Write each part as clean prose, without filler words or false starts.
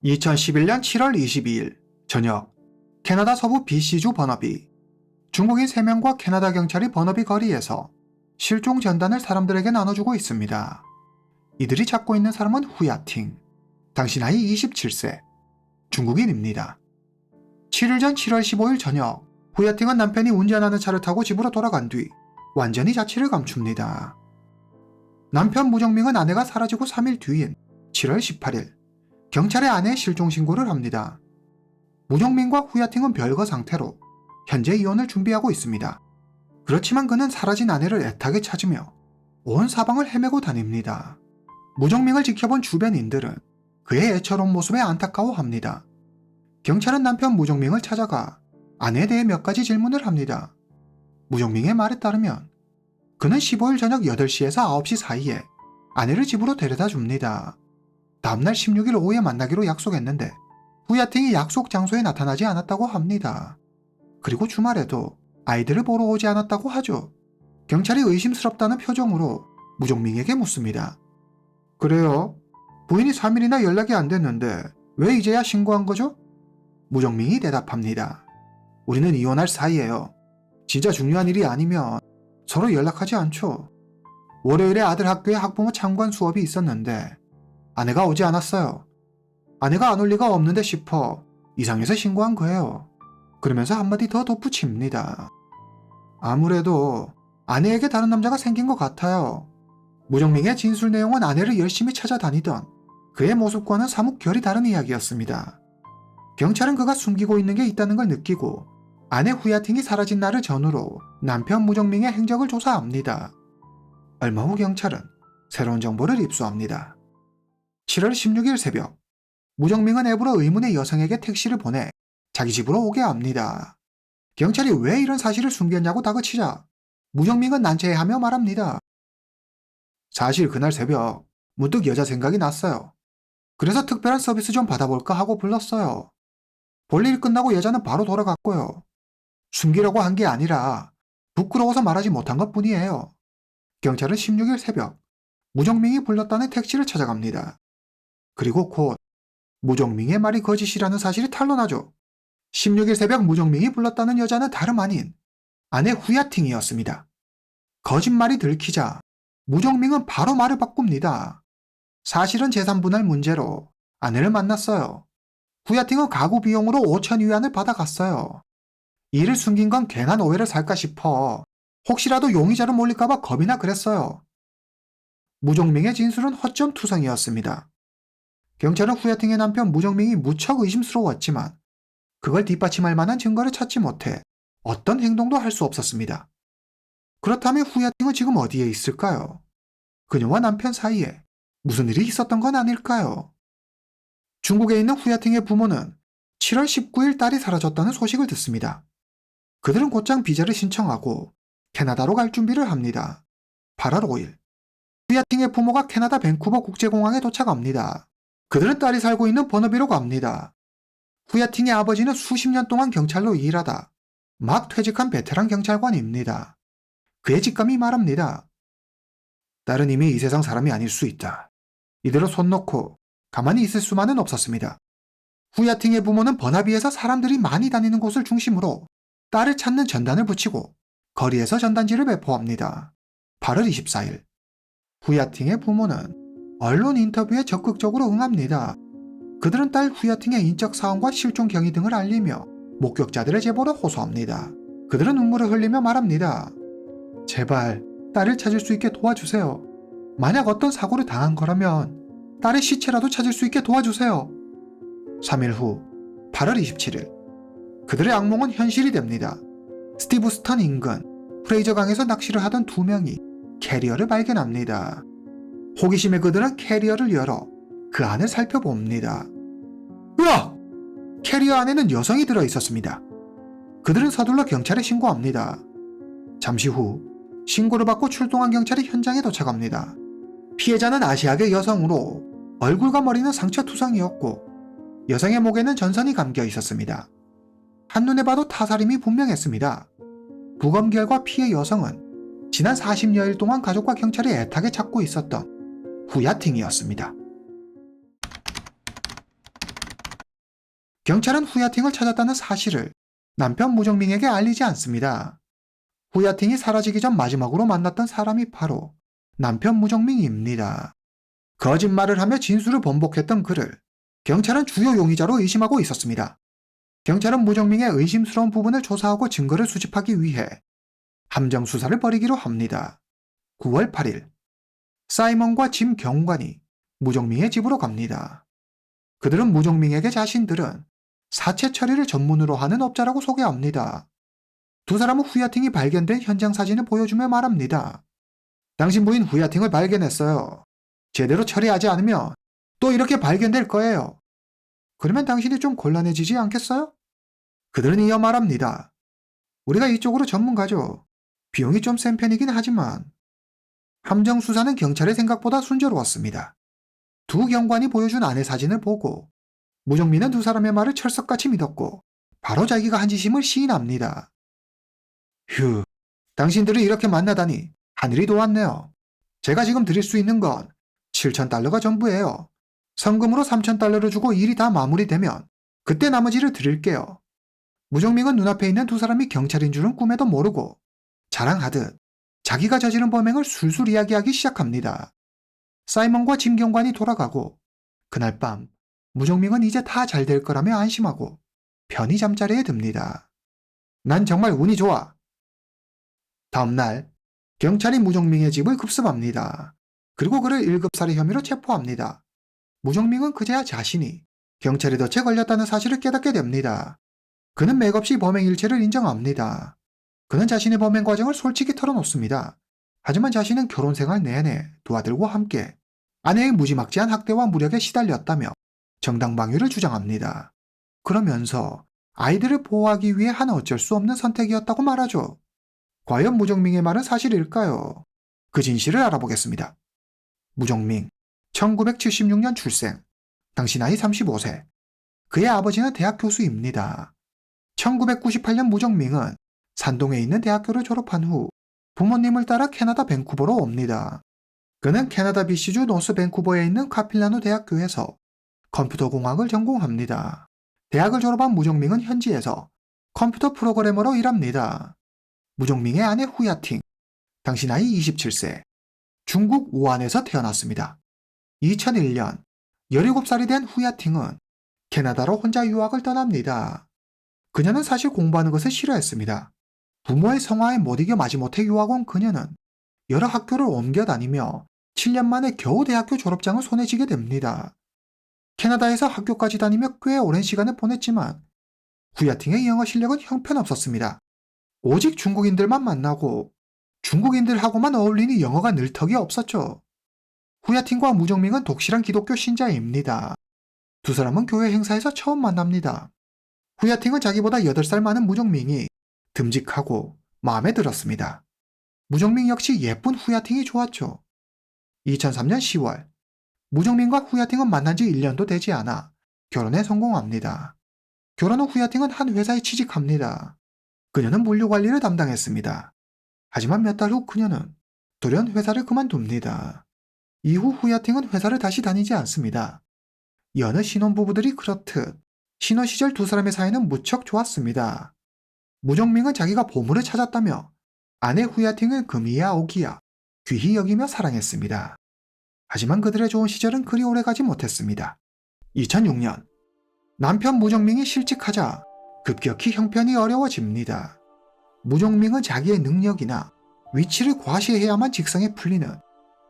2011년 7월 22일 저녁, 캐나다 서부 BC주 버너비. 중국인 3명과 캐나다 경찰이 버너비 거리에서 실종 전단을 사람들에게 나눠주고 있습니다. 이들이 찾고 있는 사람은 후야팅. 당시 나이 27세. 중국인입니다. 7일 전 7월 15일 저녁, 후야팅은 남편이 운전하는 차를 타고 집으로 돌아간 뒤 완전히 자취를 감춥니다. 남편 무정민은 아내가 사라지고 3일 뒤인 7월 18일 경찰에 아내의 실종 신고를 합니다. 무정민과 후야팅은 별거 상태로 현재 이혼을 준비하고 있습니다. 그렇지만 그는 사라진 아내를 애타게 찾으며 온 사방을 헤매고 다닙니다. 무정민을 지켜본 주변인들은 그의 애처로운 모습에 안타까워합니다. 경찰은 남편 무정민을 찾아가 아내에 대해 몇 가지 질문을 합니다. 무정민의 말에 따르면 그는 15일 저녁 8시에서 9시 사이에 아내를 집으로 데려다 줍니다. 다음날 16일 오후에 만나기로 약속했는데 후야팅이 약속 장소에 나타나지 않았다고 합니다. 그리고 주말에도 아이들을 보러 오지 않았다고 하죠. 경찰이 의심스럽다는 표정으로 무정민에게 묻습니다. 그래요? 부인이 3일이나 연락이 안 됐는데 왜 이제야 신고한 거죠? 무정민이 대답합니다. 우리는 이혼할 사이예요. 진짜 중요한 일이 아니면 서로 연락하지 않죠. 월요일에 아들 학교에 학부모 참관 수업이 있었는데 아내가 오지 않았어요. 아내가 안 올 리가 없는데 싶어 이상해서 신고한 거예요. 그러면서 한마디 더 덧붙입니다. 아무래도 아내에게 다른 남자가 생긴 것 같아요. 무정민의 진술 내용은 아내를 열심히 찾아다니던 그의 모습과는 사뭇 결이 다른 이야기였습니다. 경찰은 그가 숨기고 있는 게 있다는 걸 느끼고 아내 후야팅이 사라진 날을 전후로 남편 무정민의 행적을 조사합니다. 얼마 후 경찰은 새로운 정보를 입수합니다. 7월 16일 새벽, 무정민은 앱으로 의문의 여성에게 택시를 보내 자기 집으로 오게 합니다. 경찰이 왜 이런 사실을 숨겼냐고 다그치자 무정민은 난처해하며 말합니다. 사실 그날 새벽 문득 여자 생각이 났어요. 그래서 특별한 서비스 좀 받아볼까 하고 불렀어요. 볼일 끝나고 여자는 바로 돌아갔고요. 숨기려고 한 게 아니라 부끄러워서 말하지 못한 것뿐이에요. 경찰은 16일 새벽 무정민이 불렀다는 택시를 찾아갑니다. 그리고 곧 무정민의 말이 거짓이라는 사실이 탄로나죠. 16일 새벽 무정민이 불렀다는 여자는 다름 아닌 아내 후야팅이었습니다. 거짓말이 들키자 무정민은 바로 말을 바꿉니다. 사실은 재산분할 문제로 아내를 만났어요. 후야팅은 가구 비용으로 5천 위안을 받아갔어요. 이를 숨긴 건 괜한 오해를 살까 싶어 혹시라도 용의자로 몰릴까봐 겁이나 그랬어요. 무정민의 진술은 허점투성이었습니다. 경찰은 후야팅의 남편 무정민이 무척 의심스러웠지만 그걸 뒷받침할 만한 증거를 찾지 못해 어떤 행동도 할 수 없었습니다. 그렇다면 후야팅은 지금 어디에 있을까요? 그녀와 남편 사이에 무슨 일이 있었던 건 아닐까요? 중국에 있는 후야팅의 부모는 7월 19일 딸이 사라졌다는 소식을 듣습니다. 그들은 곧장 비자를 신청하고 캐나다로 갈 준비를 합니다. 8월 5일, 후야팅의 부모가 캐나다 밴쿠버 국제공항에 도착합니다. 그들은 딸이 살고 있는 버너비로 갑니다. 후야팅의 아버지는 수십 년 동안 경찰로 일하다 막 퇴직한 베테랑 경찰관입니다. 그의 직감이 말합니다. 딸은 이미 이 세상 사람이 아닐 수 있다. 이대로 손 놓고 가만히 있을 수만은 없었습니다. 후야팅의 부모는 버나비에서 사람들이 많이 다니는 곳을 중심으로 딸을 찾는 전단을 붙이고 거리에서 전단지를 배포합니다. 8월 24일, 후야팅의 부모는 언론 인터뷰에 적극적으로 응합니다. 그들은 딸 후야팅의 인적 사항과 실종 경위 등을 알리며 목격자들의 제보를 호소합니다. 그들은 눈물을 흘리며 말합니다. 제발 딸을 찾을 수 있게 도와주세요. 만약 어떤 사고를 당한 거라면 딸의 시체라도 찾을 수 있게 도와주세요. 3일 후 8월 27일 그들의 악몽은 현실이 됩니다. 스티브 스턴 인근 프레이저 강에서 낚시를 하던 2명이 캐리어를 발견합니다. 호기심에 그들은 캐리어를 열어 그 안을 살펴봅니다. 으악! 캐리어 안에는 여성이 들어있었습니다. 그들은 서둘러 경찰에 신고합니다. 잠시 후 신고를 받고 출동한 경찰이 현장에 도착합니다. 피해자는 아시아계 여성으로 얼굴과 머리는 상처투성이었고 여성의 목에는 전선이 감겨 있었습니다. 한눈에 봐도 타살임이 분명했습니다. 부검 결과 피해 여성은 지난 40여일 동안 가족과 경찰이 애타게 찾고 있었던 후야팅이었습니다. 경찰은 후야팅을 찾았다는 사실을 남편 무정민에게 알리지 않습니다. 후야팅이 사라지기 전 마지막으로 만났던 사람이 바로 남편 무정민입니다. 거짓말을 하며 진술을 번복했던 그를 경찰은 주요 용의자로 의심하고 있었습니다. 경찰은 무정민의 의심스러운 부분을 조사하고 증거를 수집하기 위해 함정 수사를 벌이기로 합니다. 9월 8일, 사이먼과 짐 경관이 무정민의 집으로 갑니다. 그들은 무정민에게 자신들은 사체 처리를 전문으로 하는 업자라고 소개합니다. 두 사람은 후야팅이 발견된 현장 사진을 보여주며 말합니다. 당신 부인 후야팅을 발견했어요. 제대로 처리하지 않으면 또 이렇게 발견될 거예요. 그러면 당신이 좀 곤란해지지 않겠어요? 그들은 이어 말합니다. 우리가 이쪽으로 전문가죠. 비용이 좀 센 편이긴 하지만. 함정 수사는 경찰의 생각보다 순조로웠습니다. 두 경관이 보여준 아내 사진을 보고 무정민은 두 사람의 말을 철석같이 믿었고 바로 자기가 한 짓임을 시인합니다. 휴, 당신들을 이렇게 만나다니 하늘이 도왔네요. 제가 지금 드릴 수 있는 건 7,000달러가 전부예요. 성금으로 3,000달러를 주고 일이 다 마무리되면 그때 나머지를 드릴게요. 무정민은 눈앞에 있는 두 사람이 경찰인 줄은 꿈에도 모르고 자랑하듯 자기가 저지른 범행을 술술 이야기하기 시작합니다. 사이먼과 짐 경관이 돌아가고 그날 밤 무정민은 이제 다 잘 될 거라며 안심하고 편히 잠자리에 듭니다. 난 정말 운이 좋아. 다음날 경찰이 무정민의 집을 급습합니다. 그리고 그를 1급살해 혐의로 체포합니다. 무정민은 그제야 자신이 경찰의 덫에 걸렸다는 사실을 깨닫게 됩니다. 그는 맥없이 범행 일체를 인정합니다. 그는 자신의 범행 과정을 솔직히 털어놓습니다. 하지만 자신은 결혼 생활 내내 두 아들과 함께 아내의 무지막지한 학대와 무력에 시달렸다며 정당방위를 주장합니다. 그러면서 아이들을 보호하기 위해 한 어쩔 수 없는 선택이었다고 말하죠. 과연 무정민의 말은 사실일까요? 그 진실을 알아보겠습니다. 무정민, 1976년 출생, 당시 나이 35세. 그의 아버지는 대학 교수입니다. 1998년 무정민은 산동에 있는 대학교를 졸업한 후 부모님을 따라 캐나다 밴쿠버로 옵니다. 그는 캐나다 BC주 노스 밴쿠버에 있는 카필라노 대학교에서 컴퓨터공학을 전공합니다. 대학을 졸업한 무정민은 현지에서 컴퓨터 프로그래머로 일합니다. 무정민의 아내 후야팅, 당시 나이 27세, 중국 우한에서 태어났습니다. 2001년 17살이 된 후야팅은 캐나다로 혼자 유학을 떠납니다. 그녀는 사실 공부하는 것을 싫어했습니다. 부모의 성화에 못 이겨 마지못해 유학 온 그녀는 여러 학교를 옮겨 다니며 7년 만에 겨우 대학교 졸업장을 손에 쥐게 됩니다. 캐나다에서 학교까지 다니며 꽤 오랜 시간을 보냈지만 후야팅의 영어 실력은 형편없었습니다. 오직 중국인들만 만나고 중국인들하고만 어울리니 영어가 늘 턱이 없었죠. 후야팅과 무정민은 독실한 기독교 신자입니다. 두 사람은 교회 행사에서 처음 만납니다. 후야팅은 자기보다 8살 많은 무정민이 듬직하고 마음에 들었습니다. 무정민 역시 예쁜 후야팅이 좋았죠. 2003년 10월, 무정민과 후야팅은 만난 지 1년도 되지 않아 결혼에 성공합니다. 결혼 후 후야팅은 한 회사에 취직합니다. 그녀는 물류 관리를 담당했습니다. 하지만 몇 달 후 그녀는 돌연 회사를 그만둡니다. 이후 후야팅은 회사를 다시 다니지 않습니다. 여느 신혼부부들이 그렇듯 신혼 시절 두 사람의 사이는 무척 좋았습니다. 무정민은 자기가 보물을 찾았다며 아내 후야팅을 금이야 오기야 귀히 여기며 사랑했습니다. 하지만 그들의 좋은 시절은 그리 오래가지 못했습니다. 2006년 남편 무정민이 실직하자 급격히 형편이 어려워집니다. 무정민은 자기의 능력이나 위치를 과시해야만 직성에 풀리는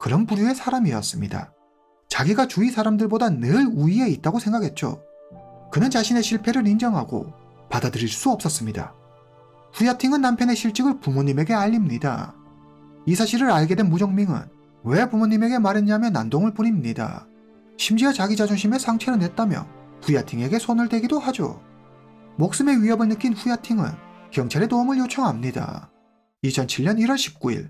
그런 부류의 사람이었습니다. 자기가 주위 사람들보다 늘 우위에 있다고 생각했죠. 그는 자신의 실패를 인정하고 받아들일 수 없었습니다. 후야팅은 남편의 실직을 부모님에게 알립니다. 이 사실을 알게 된 무정민은 왜 부모님에게 말했냐며 난동을 부립니다. 심지어 자기 자존심에 상처를 냈다며 후야팅에게 손을 대기도 하죠. 목숨의 위협을 느낀 후야팅은 경찰의 도움을 요청합니다. 2007년 1월 19일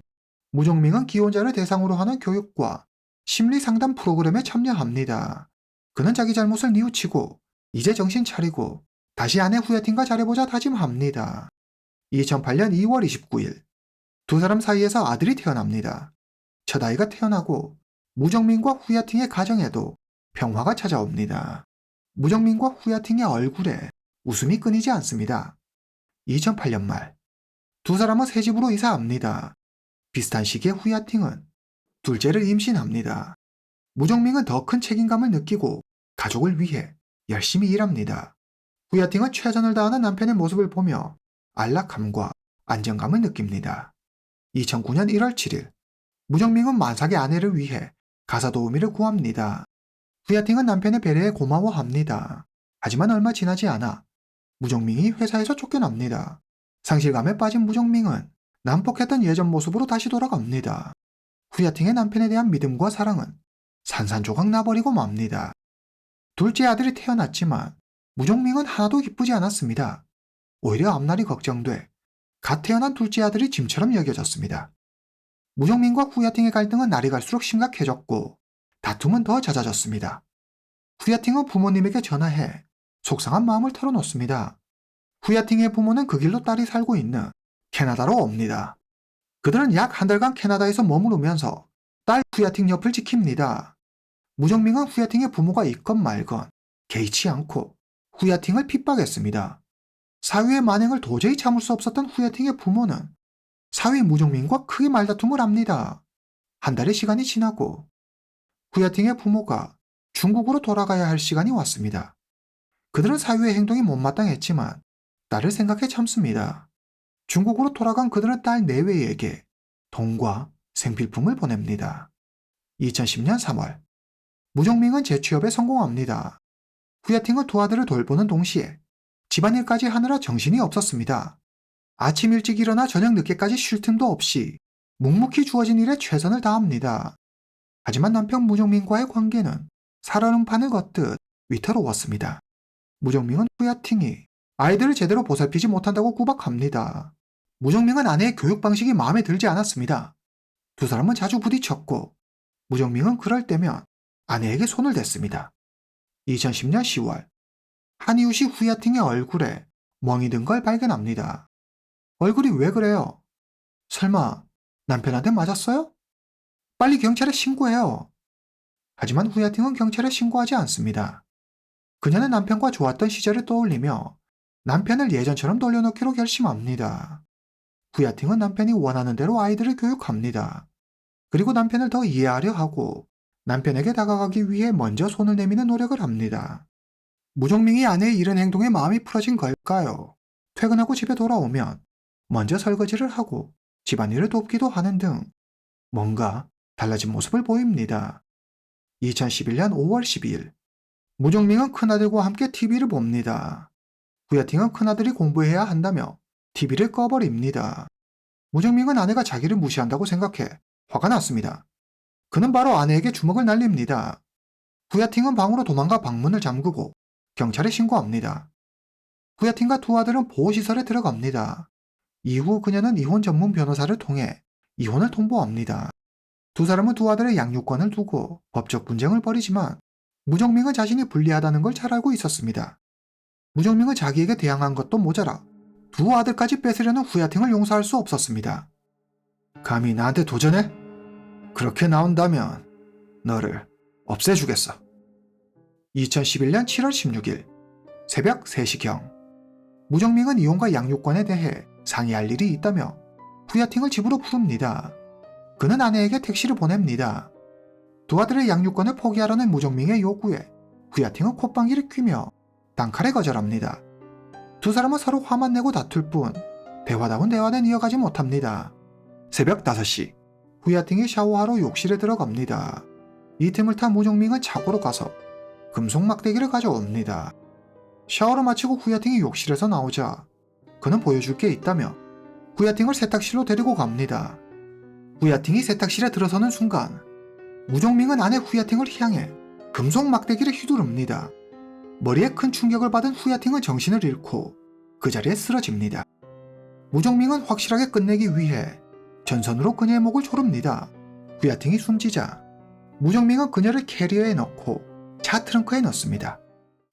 무정민은 기혼자를 대상으로 하는 교육과 심리상담 프로그램에 참여합니다. 그는 자기 잘못을 뉘우치고 이제 정신 차리고 다시 아내 후야팅과 잘해보자 다짐합니다. 2008년 2월 29일 두 사람 사이에서 아들이 태어납니다. 첫 아이가 태어나고 무정민과 후야팅의 가정에도 평화가 찾아옵니다. 무정민과 후야팅의 얼굴에 웃음이 끊이지 않습니다. 2008년 말, 두 사람은 새 집으로 이사합니다. 비슷한 시기에 후야팅은 둘째를 임신합니다. 무정민은 더 큰 책임감을 느끼고 가족을 위해 열심히 일합니다. 후야팅은 최선을 다하는 남편의 모습을 보며 안락감과 안정감을 느낍니다. 2009년 1월 7일, 무정민은 만삭의 아내를 위해 가사 도우미를 구합니다. 후야팅은 남편의 배려에 고마워합니다. 하지만 얼마 지나지 않아 무정민이 회사에서 쫓겨납니다. 상실감에 빠진 무정민은 난폭했던 예전 모습으로 다시 돌아갑니다. 후야팅의 남편에 대한 믿음과 사랑은 산산조각 나버리고 맙니다. 둘째 아들이 태어났지만 무정민은 하나도 기쁘지 않았습니다. 오히려 앞날이 걱정돼 갓 태어난 둘째 아들이 짐처럼 여겨졌습니다. 무정민과 후야팅의 갈등은 날이 갈수록 심각해졌고 다툼은 더 잦아졌습니다. 후야팅은 부모님에게 전화해 속상한 마음을 털어놓습니다. 후야팅의 부모는 그 길로 딸이 살고 있는 캐나다로 옵니다. 그들은 약 한 달간 캐나다에서 머무르면서 딸 후야팅 옆을 지킵니다. 무정민은 후야팅의 부모가 있건 말건 개의치 않고 후야팅을 핍박했습니다. 사위의 만행을 도저히 참을 수 없었던 후야팅의 부모는 사위 무정민과 크게 말다툼을 합니다. 한 달의 시간이 지나고 후야팅의 부모가 중국으로 돌아가야 할 시간이 왔습니다. 그들은 사위의 행동이 못마땅했지만 딸을 생각해 참습니다. 중국으로 돌아간 그들은 딸 내외에게 돈과 생필품을 보냅니다. 2010년 3월, 무정민은 재취업에 성공합니다. 후야팅은 두 아들을 돌보는 동시에 집안일까지 하느라 정신이 없었습니다. 아침 일찍 일어나 저녁 늦게까지 쉴 틈도 없이 묵묵히 주어진 일에 최선을 다합니다. 하지만 남편 무정민과의 관계는 살얼음판을 걷듯 위태로웠습니다. 무정민은 후야팅이 아이들을 제대로 보살피지 못한다고 구박합니다. 무정민은 아내의 교육 방식이 마음에 들지 않았습니다. 두 사람은 자주 부딪혔고 무정민은 그럴 때면 아내에게 손을 댔습니다. 2010년 10월, 한 이웃이 후야팅의 얼굴에 멍이 든 걸 발견합니다. 얼굴이 왜 그래요? 설마 남편한테 맞았어요? 빨리 경찰에 신고해요. 하지만 후야팅은 경찰에 신고하지 않습니다. 그녀는 남편과 좋았던 시절을 떠올리며 남편을 예전처럼 돌려놓기로 결심합니다. 후야팅은 남편이 원하는 대로 아이들을 교육합니다. 그리고 남편을 더 이해하려 하고 남편에게 다가가기 위해 먼저 손을 내미는 노력을 합니다. 무정민이 아내의 이런 행동에 마음이 풀어진 걸까요? 퇴근하고 집에 돌아오면 먼저 설거지를 하고 집안일을 돕기도 하는 등 뭔가 달라진 모습을 보입니다. 2011년 5월 12일, 무정민은 큰아들과 함께 TV를 봅니다. 후야팅은 큰아들이 공부해야 한다며 TV를 꺼버립니다. 무정민은 아내가 자기를 무시한다고 생각해 화가 났습니다. 그는 바로 아내에게 주먹을 날립니다. 후야팅은 방으로 도망가 방문을 잠그고 경찰에 신고합니다. 후야팅과 두 아들은 보호시설에 들어갑니다. 이후 그녀는 이혼 전문 변호사를 통해 이혼을 통보합니다. 두 사람은 두 아들의 양육권을 두고 법적 분쟁을 벌이지만 무정민은 자신이 불리하다는 걸 잘 알고 있었습니다. 무정민은 자기에게 대항한 것도 모자라 두 아들까지 뺏으려는 후야팅을 용서할 수 없었습니다. 감히 나한테 도전해? 그렇게 나온다면 너를 없애주겠어. 2011년 7월 16일 새벽 3시경, 무정민은 이혼과 양육권에 대해 상의할 일이 있다며 후야팅을 집으로 부릅니다. 그는 아내에게 택시를 보냅니다. 두 아들의 양육권을 포기하라는 무정민의 요구에 후야팅은 콧방귀를 뀌며 단칼에 거절합니다. 두 사람은 서로 화만 내고 다툴 뿐 대화다운 대화는 이어가지 못합니다. 새벽 5시, 후야팅이 샤워하러 욕실에 들어갑니다. 이 틈을 타 무정민은 차고로 가서 금속 막대기를 가져옵니다. 샤워를 마치고 후야팅이 욕실에서 나오자 그는 보여줄 게 있다며 후야팅을 세탁실로 데리고 갑니다. 후야팅이 세탁실에 들어서는 순간 무정민은 아내 후야팅을 향해 금속 막대기를 휘두릅니다. 머리에 큰 충격을 받은 후야팅은 정신을 잃고 그 자리에 쓰러집니다. 무정민은 확실하게 끝내기 위해 전선으로 그녀의 목을 조릅니다. 후야팅이 숨지자 무정민은 그녀를 캐리어에 넣고 차 트렁크에 넣습니다.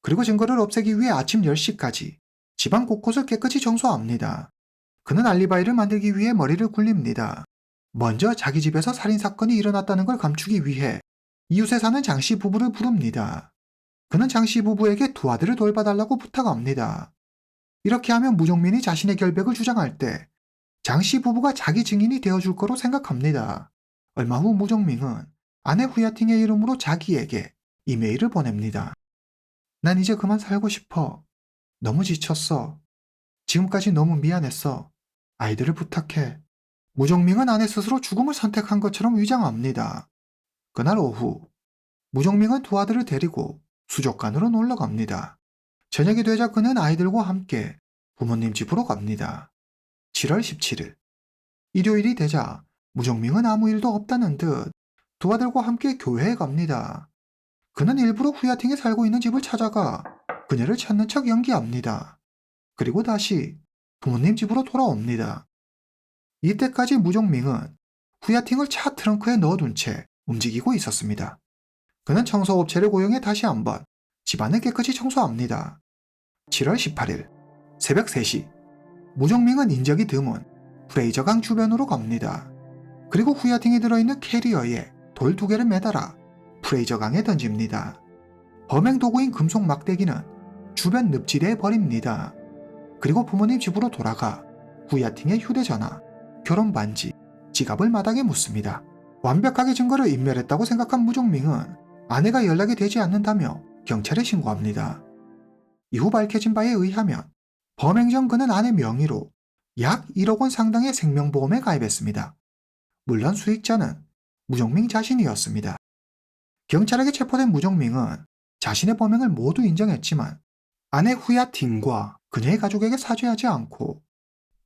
그리고 증거를 없애기 위해 아침 10시까지 집안 곳곳을 깨끗이 청소합니다. 그는 알리바이를 만들기 위해 머리를 굴립니다. 먼저 자기 집에서 살인사건이 일어났다는 걸 감추기 위해 이웃에 사는 장씨 부부를 부릅니다. 그는 장씨 부부에게 두 아들을 돌봐달라고 부탁합니다. 이렇게 하면 무종민이 자신의 결백을 주장할 때 장씨 부부가 자기 증인이 되어줄 거로 생각합니다. 얼마 후 무종민은 아내 후야팅의 이름으로 자기에게 이메일을 보냅니다. 난 이제 그만 살고 싶어. 너무 지쳤어. 지금까지 너무 미안했어. 아이들을 부탁해. 무종민은 아내 스스로 죽음을 선택한 것처럼 위장합니다. 그날 오후 무종민은 두 아들을 데리고 수족관으로 놀러 갑니다. 저녁이 되자 그는 아이들과 함께 부모님 집으로 갑니다. 7월 17일 일요일이 되자 무종민은 아무 일도 없다는 듯 두 아들과 함께 교회에 갑니다. 그는 일부러 후야팅에 살고 있는 집을 찾아가 그녀를 찾는 척 연기합니다. 그리고 다시 부모님 집으로 돌아옵니다. 이때까지 무종민은 후야팅을 차 트렁크에 넣어둔 채 움직이고 있었습니다. 그는 청소업체를 고용해 다시 한번 집안을 깨끗이 청소합니다. 7월 18일 새벽 3시 무종민은 인적이 드문 프레이저강 주변으로 갑니다. 그리고 후야팅이 들어있는 캐리어에 돌 2개를 매달아 프레이저강에 던집니다. 범행 도구인 금속 막대기는 주변 늪지대에 버립니다. 그리고 부모님 집으로 돌아가 후야팅의 휴대전화, 결혼 반지, 지갑을 마당에 묻습니다. 완벽하게 증거를 인멸했다고 생각한 무종민은 아내가 연락이 되지 않는다며 경찰에 신고합니다. 이후 밝혀진 바에 의하면 범행 전 그는 아내 명의로 약 1억 원 상당의 생명보험에 가입했습니다. 물론 수익자는 무종민 자신이었습니다. 경찰에게 체포된 무종민은 자신의 범행을 모두 인정했지만 아내 후야팅과 그녀의 가족에게 사죄하지 않고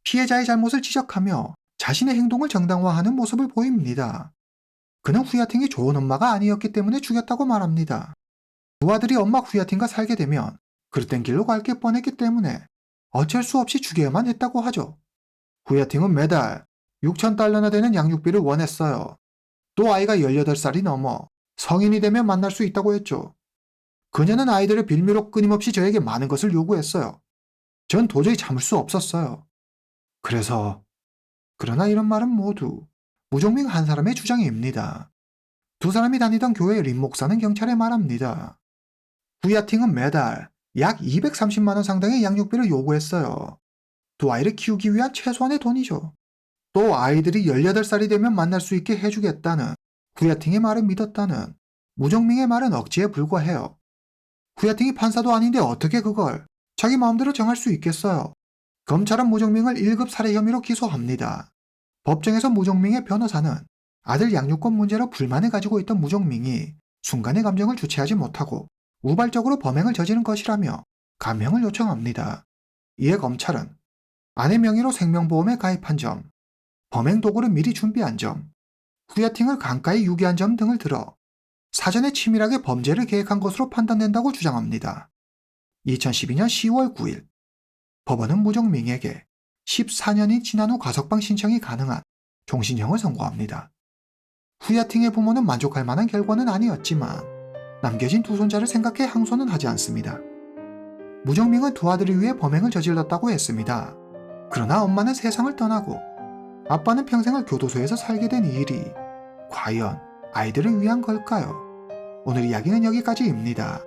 피해자의 잘못을 지적하며 자신의 행동을 정당화하는 모습을 보입니다. 그는 후야팅이 좋은 엄마가 아니었기 때문에 죽였다고 말합니다. 두 아들이 엄마 후야팅과 살게 되면 그릇된 길로 갈 게 뻔했기 때문에 어쩔 수 없이 죽여야만 했다고 하죠. 후야팅은 매달 6,000달러나 되는 양육비를 원했어요. 또 아이가 18살이 넘어 성인이 되면 만날 수 있다고 했죠. 그녀는 아이들을 빌미로 끊임없이 저에게 많은 것을 요구했어요. 전 도저히 참을 수 없었어요. 그러나 이런 말은 모두 무종민 한 사람의 주장입니다. 두 사람이 다니던 교회 림 목사는 경찰에 말합니다. 후야팅은 매달 약 230만 원 상당의 양육비를 요구했어요. 두 아이를 키우기 위한 최소한의 돈이죠. 또 아이들이 18살이 되면 만날 수 있게 해주겠다는 후야팅의 말을 믿었다는 무종민의 말은 억지에 불과해요. 후야팅이 판사도 아닌데 어떻게 그걸 자기 마음대로 정할 수 있겠어요. 검찰은 무종민을 1급 살해 혐의로 기소합니다. 법정에서 무종민의 변호사는 아들 양육권 문제로 불만을 가지고 있던 무종민이 순간의 감정을 주체하지 못하고 우발적으로 범행을 저지른 것이라며 감형을 요청합니다. 이에 검찰은 아내 명의로 생명보험에 가입한 점, 범행 도구를 미리 준비한 점, 후야팅을 강가에 유기한 점 등을 들어 사전에 치밀하게 범죄를 계획한 것으로 판단된다고 주장합니다. 2012년 10월 9일 법원은 무종민에게 14년이 지난 후 가석방 신청이 가능한 종신형을 선고합니다. 후야팅의 부모는 만족할 만한 결과는 아니었지만 남겨진 두 손자를 생각해 항소는 하지 않습니다. 무종민은 두 아들을 위해 범행을 저질렀다고 했습니다. 그러나 엄마는 세상을 떠나고 아빠는 평생을 교도소에서 살게 된 이 일이 과연 아이들을 위한 걸까요? 오늘 이야기는 여기까지입니다.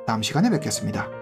다음 시간에 뵙겠습니다.